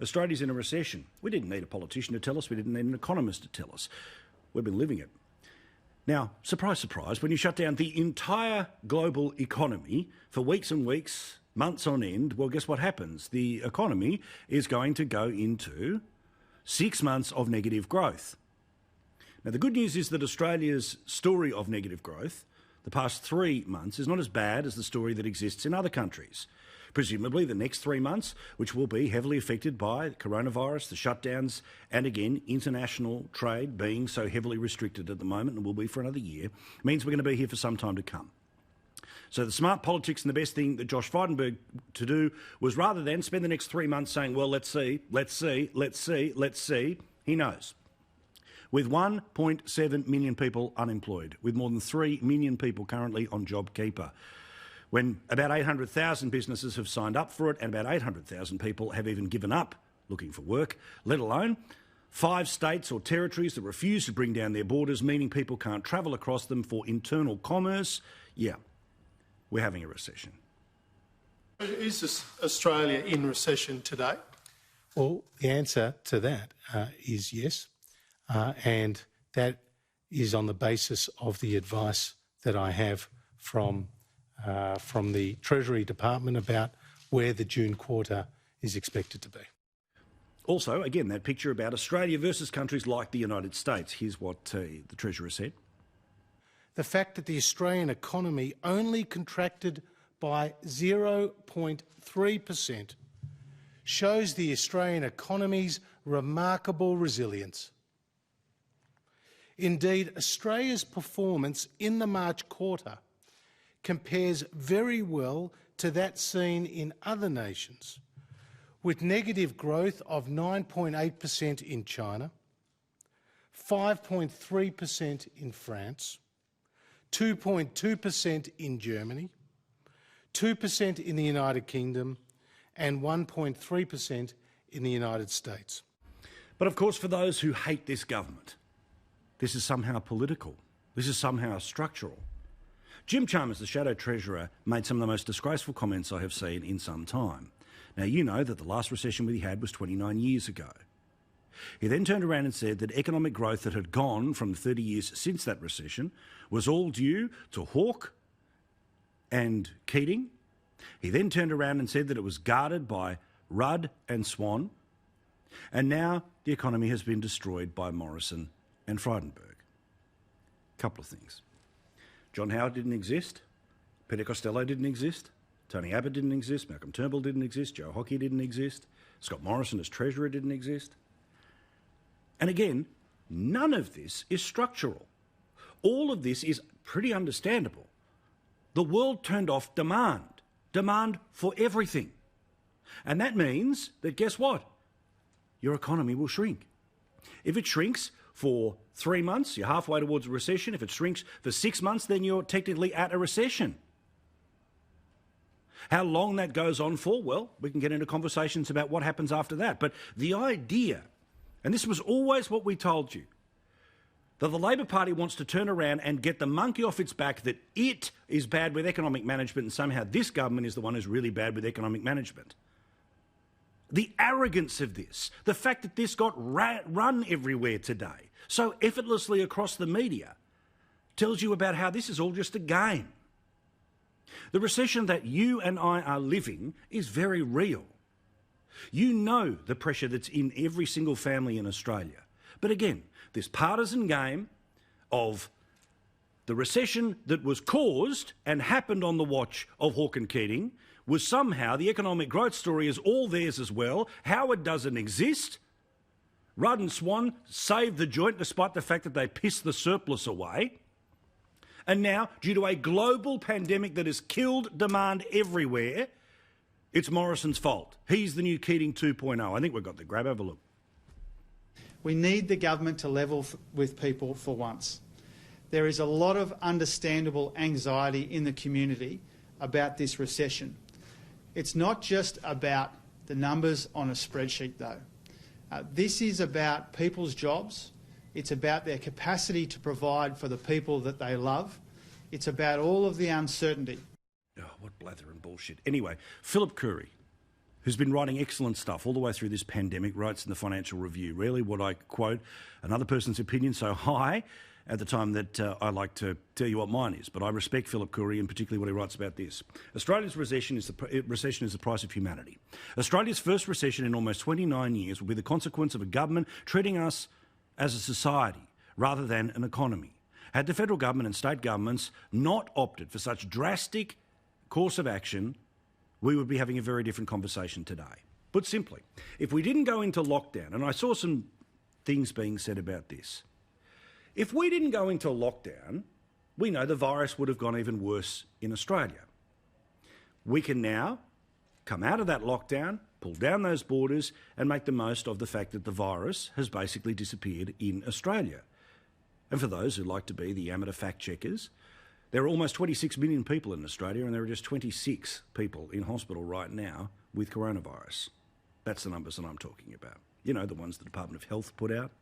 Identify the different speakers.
Speaker 1: Australia's in a recession. We didn't need a politician to tell us. We didn't need an economist to tell us. We've been living it. Now, surprise, surprise, when you shut down the entire global economy for weeks and weeks, months on end, well, guess what happens? The economy is going to go into 6 months of negative growth. Now, the good news is that Australia's story of negative growth, the past 3 months, is not as bad as the story that exists in other countries. Presumably the next 3 months, which will be heavily affected by coronavirus, the shutdowns, and again, international trade being so heavily restricted at the moment and will be for another year, means we're going to be here for some time to come. So the smart politics and the best thing that Josh Frydenberg to do was, rather than spend the next 3 months saying, well, let's see, he knows. With 1.7 million people unemployed, with more than 3 million people currently on JobKeeper, when about 800,000 businesses have signed up for it and about 800,000 people have even given up looking for work, let alone 5 states or territories that refuse to bring down their borders, meaning people can't travel across them for internal commerce, yeah, we're having a recession.
Speaker 2: Is Australia in recession today?
Speaker 3: Well, the answer to that is yes, and that is on the basis of the advice that I have from the Treasury Department about where the June quarter is expected to be.
Speaker 1: Also, again, that picture about Australia versus countries like the United States. Here's what the Treasurer said.
Speaker 3: The fact that the Australian economy only contracted by 0.3% shows the Australian economy's remarkable resilience. Indeed, Australia's performance in the March quarter compares very well to that seen in other nations, with negative growth of 9.8% in China, 5.3% in France, 2.2% in Germany, 2% in the United Kingdom, and 1.3% in the United States.
Speaker 1: But of course, for those who hate this government, this is somehow political. This is somehow structural. Jim Chalmers, the Shadow Treasurer, made some of the most disgraceful comments I have seen in some time. Now, you know that the last recession we had was 29 years ago. He then turned around and said that economic growth that had gone from the 30 years since that recession was all due to Hawke and Keating. He then turned around and said that it was guarded by Rudd and Swan. And now the economy has been destroyed by Morrison and Frydenberg. Couple of things. John Howard didn't exist. Peter Costello didn't exist. Tony Abbott didn't exist. Malcolm Turnbull didn't exist. Joe Hockey didn't exist. Scott Morrison as Treasurer didn't exist. And again, none of this is structural. All of this is pretty understandable. The world turned off demand for everything. And that means that, guess what? Your economy will shrink. If it shrinks for 3 months, you're halfway towards a recession. If it shrinks for 6 months, then you're technically at a recession. How long that goes on for, well, we can get into conversations about what happens after that. But the idea, and this was always what we told you, that the Labor Party wants to turn around and get the monkey off its back that it is bad with economic management and somehow this government is the one who's really bad with economic management. The arrogance of this, the fact that this got run everywhere today, so effortlessly across the media, tells you about how this is all just a game. The recession that you and I are living is very real. You know the pressure that's in every single family in Australia. But again, this partisan game of the recession that was caused and happened on the watch of Hawke and Keating was somehow the economic growth story is all theirs as well. Howard doesn't exist. Rudd and Swan saved the joint despite the fact that they pissed the surplus away. And now, due to a global pandemic that has killed demand everywhere, it's Morrison's fault. He's the new Keating 2.0. I think we've got the grab. Have a look.
Speaker 4: We need the government to level with people for once. There is a lot of understandable anxiety in the community about this recession. It's not just about the numbers on a spreadsheet, though. This is about people's jobs. It's about their capacity to provide for the people that they love. It's about all of the uncertainty.
Speaker 1: Oh, what blather and bullshit. Anyway, Philip Curry, who's been writing excellent stuff all the way through this pandemic, writes in the Financial Review. Really, what I quote another person's opinion so high at the time that I like to tell you what mine is. But I respect Philip Curry and particularly what he writes about this. Australia's recession is the price of humanity. Australia's first recession in almost 29 years will be the consequence of a government treating us as a society rather than an economy. Had the federal government and state governments not opted for such drastic course of action, we would be having a very different conversation today. Put simply, if we didn't go into lockdown, and I saw some things being said about this, if we didn't go into lockdown, we know the virus would have gone even worse in Australia. We can now come out of that lockdown, pull down those borders and make the most of the fact that the virus has basically disappeared in Australia. And for those who like to be the amateur fact checkers, there are almost 26 million people in Australia and there are just 26 people in hospital right now with coronavirus. That's the numbers that I'm talking about. You know, the ones the Department of Health put out.